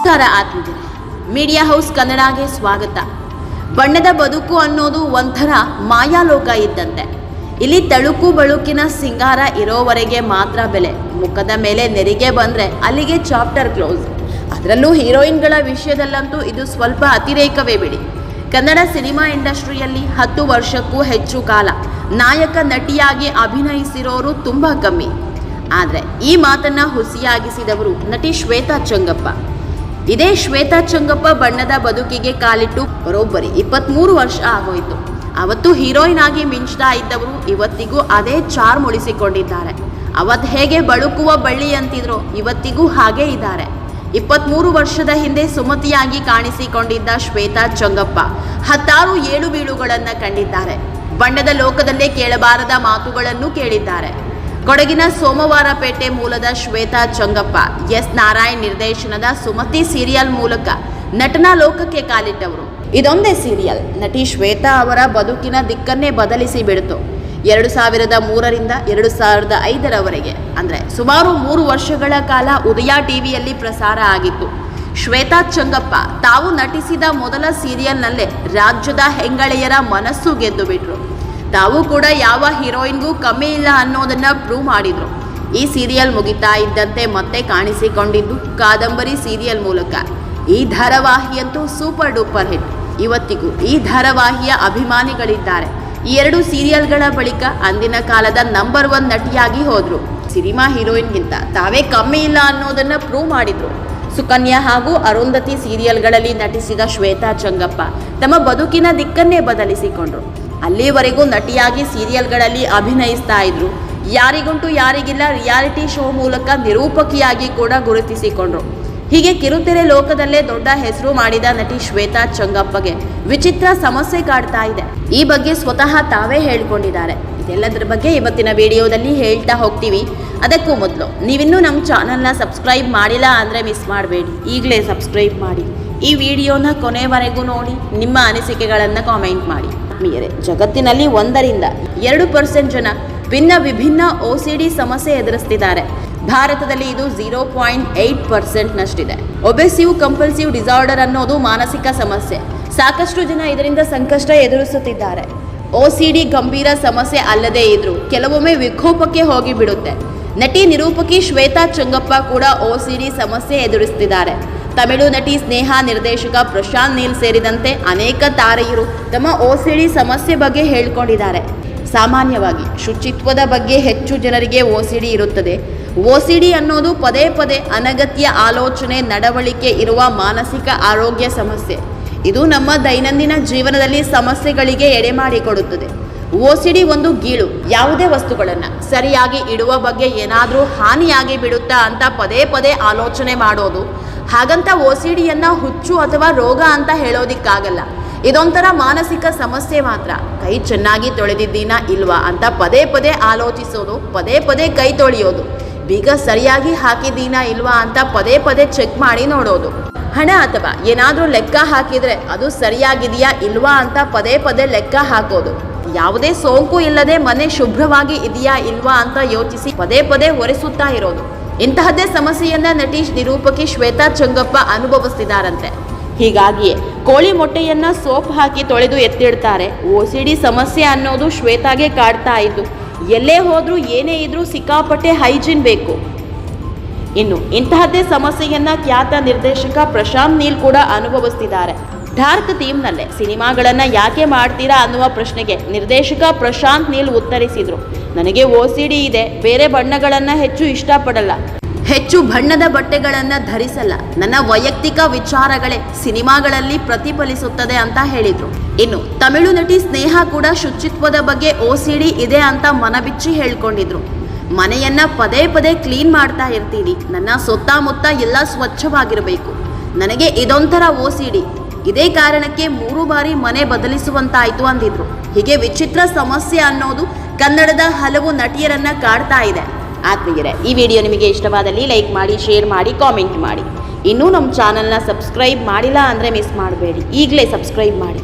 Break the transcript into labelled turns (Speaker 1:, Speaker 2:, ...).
Speaker 1: ನಮಸ್ಕಾರ ಆತ್ಮೀಯರೇ, media house ಕನ್ನಡಗೆ ಸ್ವಾಗತ. ಬಣ್ಣದ ಬದುಕು ಅನ್ನೋದು ಒಂಥರ ಮಾಯಾಲೋಕ ಇದ್ದಂತೆ. ಇಲ್ಲಿ ತಳುಕು ಬಳುಕಿನ ಸಿಂಗಾರ ಇರೋವರೆಗೆ ಮಾತ್ರ ಬೆಲೆ. ಮುಖದ ಮೇಲೆ ನೆರಿಗೆ ಬಂದರೆ ಅಲ್ಲಿಗೆ ಚಾಪ್ಟರ್ ಕ್ಲೋಸ್. ಅದರಲ್ಲೂ ಹೀರೋಯಿನ್ಗಳ ವಿಷಯದಲ್ಲಂತೂ ಇದು ಸ್ವಲ್ಪ ಅತಿರೇಕವೇ ಬಿಡಿ. ಕನ್ನಡ ಸಿನಿಮಾ ಇಂಡಸ್ಟ್ರಿಯಲ್ಲಿ 10 ವರ್ಷಕ್ಕೂ ಹೆಚ್ಚು ಕಾಲ ನಾಯಕ ನಟಿಯಾಗಿ ಅಭಿನಯಿಸಿರೋರು ತುಂಬ ಕಮ್ಮಿ. ಆದರೆ ಈ ಮಾತನ್ನು ಹುಸಿಯಾಗಿಸಿದವರು ನಟಿ ಶ್ವೇತಾ ಚಂಗಪ್ಪ. ಇದೇ ಶ್ವೇತಾ ಚಂಗಪ್ಪ ಬಣ್ಣದ ಬದುಕಿಗೆ ಕಾಲಿಟ್ಟು ಬರೋಬ್ಬರಿ 23 ವರ್ಷ ಆಗೋಯಿತು. ಅವತ್ತು ಹೀರೋಯಿನ್ ಆಗಿ ಮಿಂಚ್ತಾ ಇದ್ದವರು ಇವತ್ತಿಗೂ ಅದೇ ಚಾರ್ಮ್ ಉಳಿಸಿಕೊಂಡಿದ್ದಾರೆ. ಅವತ್ತು ಹೇಗೆ ಬಳುಕುವ ಬಳ್ಳಿ ಅಂತಿದ್ರು, ಇವತ್ತಿಗೂ ಹಾಗೇ ಇದ್ದಾರೆ. 23 ವರ್ಷದ ಹಿಂದೆ ಸುಮತಿಯಾಗಿ ಕಾಣಿಸಿಕೊಂಡಿದ್ದ ಶ್ವೇತಾ ಚಂಗಪ್ಪ 10 ಏಳು ಬೀಳುಗಳನ್ನು ಕಂಡಿದ್ದಾರೆ. ಬಣ್ಣದ ಲೋಕದಲ್ಲೇ ಕೇಳಬಾರದ ಮಾತುಗಳನ್ನು ಕೇಳಿದ್ದಾರೆ. ಕೊಡಗಿನ ಸೋಮವಾರಪೇಟೆ ಮೂಲದ ಶ್ವೇತಾ ಚಂಗಪ್ಪ ಎಸ್ ನಾರಾಯಣ್ ನಿರ್ದೇಶನದ ಸುಮತಿ ಸೀರಿಯಲ್ ಮೂಲಕ ನಟನಾ ಲೋಕಕ್ಕೆ ಕಾಲಿಟ್ಟವರು. ಇದೊಂದೇ ಸೀರಿಯಲ್ ನಟಿ ಶ್ವೇತಾ ಅವರ ಬದುಕಿನ ದಿಕ್ಕನ್ನೇ ಬದಲಿಸಿ ಬಿಡಿತು. 2003ರಿಂದ 2005ರವರೆಗೆ ಅಂದರೆ ಸುಮಾರು 3 ವರ್ಷಗಳ ಕಾಲ ಉದಯ ಟಿವಿಯಲ್ಲಿ ಪ್ರಸಾರ ಆಗಿತ್ತು. ಶ್ವೇತಾ ಚಂಗಪ್ಪ ತಾವು ನಟಿಸಿದ ಮೊದಲ ಸೀರಿಯಲ್ನಲ್ಲೇ ರಾಜ್ಯದ ಹೆಂಗಳೆಯರ ಮನಸ್ಸು ಗೆದ್ದು ಬಿಟ್ರು. ತಾವು ಕೂಡ ಯಾವ ಹೀರೋಯಿನ್ಗೂ ಕಮ್ಮಿ ಇಲ್ಲ ಅನ್ನೋದನ್ನ ಪ್ರೂವ್ ಮಾಡಿದ್ರು. ಈ ಸೀರಿಯಲ್ ಮುಗಿತಾ ಇದ್ದಂತೆ ಮತ್ತೆ ಕಾಣಿಸಿಕೊಂಡಿದ್ದು ಕಾದಂಬರಿ ಸೀರಿಯಲ್ ಮೂಲಕ. ಈ ಧಾರಾವಾಹಿಯಂತೂ ಸೂಪರ್ ಡೂಪರ್ ಹಿಟ್. ಇವತ್ತಿಗೂ ಈ ಧಾರಾವಾಹಿಯ ಅಭಿಮಾನಿಗಳಿದ್ದಾರೆ. ಈ 2 ಸೀರಿಯಲ್ಗಳ ಬಳಿಕ ಅಂದಿನ ಕಾಲದ ನಂಬರ್ 1 ನಟಿಯಾಗಿ ಹೋದ್ರು. ಸಿನಿಮಾ ಹೀರೋಯಿನ್ಗಿಂತ ತಾವೇ ಕಮ್ಮಿ ಇಲ್ಲ ಅನ್ನೋದನ್ನ ಪ್ರೂವ್ ಮಾಡಿದ್ರು. ಸುಕನ್ಯಾ ಹಾಗೂ ಅರುಂಧತಿ ಸೀರಿಯಲ್ಗಳಲ್ಲಿ ನಟಿಸಿದ ಶ್ವೇತಾ ಚಂಗಪ್ಪ ತಮ್ಮ ಬದುಕಿನ ದಿಕ್ಕನ್ನೇ ಬದಲಿಸಿಕೊಂಡ್ರು. ಅಲ್ಲಿವರೆಗೂ ನಟಿಯಾಗಿ ಸೀರಿಯಲ್ಗಳಲ್ಲಿ ಅಭಿನಯಿಸ್ತಾ ಇದ್ರು. ಯಾರಿಗುಂಟು ಯಾರಿಗಿಲ್ಲ ರಿಯಾಲಿಟಿ ಶೋ ಮೂಲಕ ನಿರೂಪಕಿಯಾಗಿ ಕೂಡ ಗುರುತಿಸಿಕೊಂಡ್ರು. ಹೀಗೆ ಕಿರುತೆರೆ ಲೋಕದಲ್ಲೇ ದೊಡ್ಡ ಹೆಸರು ಮಾಡಿದ ನಟಿ ಶ್ವೇತಾ ಚಂಗಪ್ಪಗೆ ವಿಚಿತ್ರ ಸಮಸ್ಯೆ ಕಾಡ್ತಾ ಇದೆ. ಈ ಬಗ್ಗೆ ಸ್ವತಃ ತಾವೇ ಹೇಳ್ಕೊಂಡಿದ್ದಾರೆ. ಇದೆಲ್ಲದರ ಬಗ್ಗೆ ಇವತ್ತಿನ ವಿಡಿಯೋದಲ್ಲಿ ಹೇಳ್ತಾ ಹೋಗ್ತೀವಿ. ಅದಕ್ಕೂ ಮೊದಲು ನೀವಿನ್ನೂ ನಮ್ಮ ಚಾನಲ್ನ ಸಬ್ಸ್ಕ್ರೈಬ್ ಮಾಡಿಲ್ಲ ಅಂದರೆ ಮಿಸ್ ಮಾಡಬೇಡಿ, ಈಗಲೇ ಸಬ್ಸ್ಕ್ರೈಬ್ ಮಾಡಿ. ಈ ವಿಡಿಯೋನ ಕೊನೆವರೆಗೂ ನೋಡಿ, ನಿಮ್ಮ ಅನಿಸಿಕೆಗಳನ್ನು ಕಾಮೆಂಟ್ ಮಾಡಿ. ಜಗತ್ತಿನಲ್ಲಿ 1ರಿಂದ 2% ಜನ ವಿಭಿನ್ನ OCD ಸಮಸ್ಯೆ ಎದುರಿಸ್ತಿದ್ದಾರೆ. ಭಾರತದಲ್ಲಿ ಇದು 0.8%ನಷ್ಟಿದೆ. ಒಬೆಸಿವ್ ಕಂಪಲ್ಸಿವ್ ಡಿಸಾರ್ಡರ್ ಅನ್ನೋದು ಮಾನಸಿಕ ಸಮಸ್ಯೆ. ಸಾಕಷ್ಟು ಜನ ಇದರಿಂದ ಸಂಕಷ್ಟ ಎದುರಿಸುತ್ತಿದ್ದಾರೆ. OCD ಗಂಭೀರ ಸಮಸ್ಯೆ ಅಲ್ಲದೇ ಇದ್ರೂ ಕೆಲವೊಮ್ಮೆ ವಿಕೋಪಕ್ಕೆ ಹೋಗಿ ಬಿಡುತ್ತೆ. ನಟಿ ನಿರೂಪಕಿ ಶ್ವೇತಾ ಚಂಗಪ್ಪ ಕೂಡ OCD ಸಮಸ್ಯೆ ಎದುರಿಸುತ್ತಿದ್ದಾರೆ. ತಮಿಳು ನಟಿ ಸ್ನೇಹಾ, ನಿರ್ದೇಶಕ ಪ್ರಶಾಂತ್ ನೀಲ್ ಸೇರಿದಂತೆ ಅನೇಕ ತಾರೆಯರು ತಮ್ಮ OCD ಸಮಸ್ಯೆ ಬಗ್ಗೆ ಹೇಳ್ಕೊಂಡಿದ್ದಾರೆ. ಸಾಮಾನ್ಯವಾಗಿ ಶುಚಿತ್ವದ ಬಗ್ಗೆ ಹೆಚ್ಚು ಜನರಿಗೆ OCD ಇರುತ್ತದೆ. OCD ಅನ್ನೋದು ಪದೇ ಪದೇ ಅನಗತ್ಯ ಆಲೋಚನೆ, ನಡವಳಿಕೆ ಇರುವ ಮಾನಸಿಕ ಆರೋಗ್ಯ ಸಮಸ್ಯೆ. ಇದು ನಮ್ಮ ದೈನಂದಿನ ಜೀವನದಲ್ಲಿ ಸಮಸ್ಯೆಗಳಿಗೆ ಎಡೆ ಮಾಡಿಕೊಡುತ್ತದೆ. OCD ಒಂದು ಗೀಳು. ಯಾವುದೇ ವಸ್ತುಗಳನ್ನು ಸರಿಯಾಗಿ ಇಡುವ ಬಗ್ಗೆ ಏನಾದರೂ ಹಾನಿಯಾಗಿ ಬಿಡುತ್ತಾ ಅಂತ ಪದೇ ಪದೇ ಆಲೋಚನೆ ಮಾಡೋದು. ಹಾಗಂತ OCDಯನ್ನು ಹುಚ್ಚು ಅಥವಾ ರೋಗ ಅಂತ ಹೇಳೋದಿಕ್ಕಾಗಲ್ಲ. ಇದೊಂಥರ ಮಾನಸಿಕ ಸಮಸ್ಯೆ ಮಾತ್ರ. ಕೈ ಚೆನ್ನಾಗಿ ತೊಳೆದಿದ್ದೀನಾ ಇಲ್ವಾ ಅಂತ ಪದೇ ಪದೇ ಆಲೋಚಿಸೋದು, ಪದೇ ಪದೇ ಕೈ ತೊಳೆಯೋದು, ಬೀಗ ಸರಿಯಾಗಿ ಹಾಕಿದ್ದೀನಾ ಇಲ್ವಾ ಅಂತ ಪದೇ ಪದೇ ಚೆಕ್ ಮಾಡಿ ನೋಡೋದು, ಹಣ ಅಥವಾ ಏನಾದರೂ ಲೆಕ್ಕ ಹಾಕಿದರೆ ಅದು ಸರಿಯಾಗಿದೆಯಾ ಇಲ್ವಾ ಅಂತ ಪದೇ ಪದೇ ಲೆಕ್ಕ ಹಾಕೋದು, ಯಾವುದೇ ಸೋಂಕು ಇಲ್ಲದೆ ಮನೆ ಶುಭ್ರವಾಗಿ ಇದೆಯಾ ಇಲ್ವಾ ಅಂತ ಯೋಚಿಸಿ ಪದೇ ಪದೇ ಒರೆಸುತ್ತಾ ಇರೋದು. ಇಂತಹದ್ದೇ ಸಮಸ್ಯೆಯನ್ನ ನಟಿ ನಿರೂಪಕಿ ಶ್ವೇತಾ ಚಂಗಪ್ಪ ಅನುಭವಿಸ್ತಿದ್ದಾರಂತೆ. ಹೀಗಾಗಿಯೇ ಕೋಳಿ ಮೊಟ್ಟೆಯನ್ನ ಸೋಪ್ ಹಾಕಿ ತೊಳೆದು ಎತ್ತಿಡ್ತಾರೆ. OCD ಸಮಸ್ಯೆ ಅನ್ನೋದು ಶ್ವೇತಾಗೆ ಕಾಡ್ತಾ ಇದ್ದು, ಎಲ್ಲೇ ಹೋದ್ರೂ ಏನೇ ಇದ್ರೂ ಸಿಕ್ಕಾಪಟ್ಟೆ ಹೈಜೀನ್ ಬೇಕು. ಇನ್ನು ಇಂತಹದ್ದೇ ಸಮಸ್ಯೆಯನ್ನ ಖ್ಯಾತ ನಿರ್ದೇಶಕ ಪ್ರಶಾಂತ್ ನೀಲ್ ಕೂಡ ಅನುಭವಿಸ್ತಿದ್ದಾರೆ. ಡಾರ್ಕ್ ಥೀಮ್ನಲ್ಲೇ ಸಿನಿಮಾಗಳನ್ನ ಯಾಕೆ ಮಾಡ್ತೀರಾ ಅನ್ನುವ ಪ್ರಶ್ನೆಗೆ ನಿರ್ದೇಶಕ ಪ್ರಶಾಂತ್ ನೀಲ್ ಉತ್ತರಿಸಿದ್ರು, ನನಗೆ OCD ಇದೆ, ಬೇರೆ ಬಣ್ಣಗಳನ್ನು ಹೆಚ್ಚು ಇಷ್ಟಪಡಲ್ಲ, ಹೆಚ್ಚು ಬಣ್ಣದ ಬಟ್ಟೆಗಳನ್ನು ಧರಿಸಲ್ಲ, ನನ್ನ ವೈಯಕ್ತಿಕ ವಿಚಾರಗಳೇ ಸಿನಿಮಾಗಳಲ್ಲಿ ಪ್ರತಿಫಲಿಸುತ್ತದೆ ಅಂತ ಹೇಳಿದ್ರು. ಇನ್ನು ತಮಿಳು ನಟಿ ಸ್ನೇಹಾ ಕೂಡ ಶುಚಿತ್ವದ ಬಗ್ಗೆ OCD ಇದೆ ಅಂತ ಮನಬಿಚ್ಚಿ ಹೇಳ್ಕೊಂಡಿದ್ರು. ಮನೆಯನ್ನ ಪದೇ ಪದೇ ಕ್ಲೀನ್ ಮಾಡ್ತಾ ಇರ್ತೀನಿ, ನನ್ನ ಸುತ್ತಮುತ್ತ ಎಲ್ಲ ಸ್ವಚ್ಛವಾಗಿರಬೇಕು, ನನಗೆ ಇದೊಂಥರ OCD, ಇದೇ ಕಾರಣಕ್ಕೆ 3 ಬಾರಿ ಮನೆ ಬದಲಿಸುವಂತಾಯಿತು ಅಂದಿದ್ರು. ಹೀಗೆ ವಿಚಿತ್ರ ಸಮಸ್ಯೆ ಅನ್ನೋದು ಕನ್ನಡದ ಹಲವು ನಟಿಯರನ್ನ ಕಾಡ್ತಾ ಇದೆ. ಆತ್ಮೀಯರೇ, ಈ ವಿಡಿಯೋ ನಿಮಗೆ ಇಷ್ಟವಾದಲ್ಲಿ ಲೈಕ್ ಮಾಡಿ, ಶೇರ್ ಮಾಡಿ, ಕಾಮೆಂಟ್ ಮಾಡಿ. ಇನ್ನೂ ನಮ್ಮ ಚಾನಲ್ನ ಸಬ್ಸ್ಕ್ರೈಬ್ ಮಾಡಿಲ್ಲ ಅಂದರೆ ಮಿಸ್ ಮಾಡಬೇಡಿ, ಈಗಲೇ ಸಬ್ಸ್ಕ್ರೈಬ್ ಮಾಡಿ.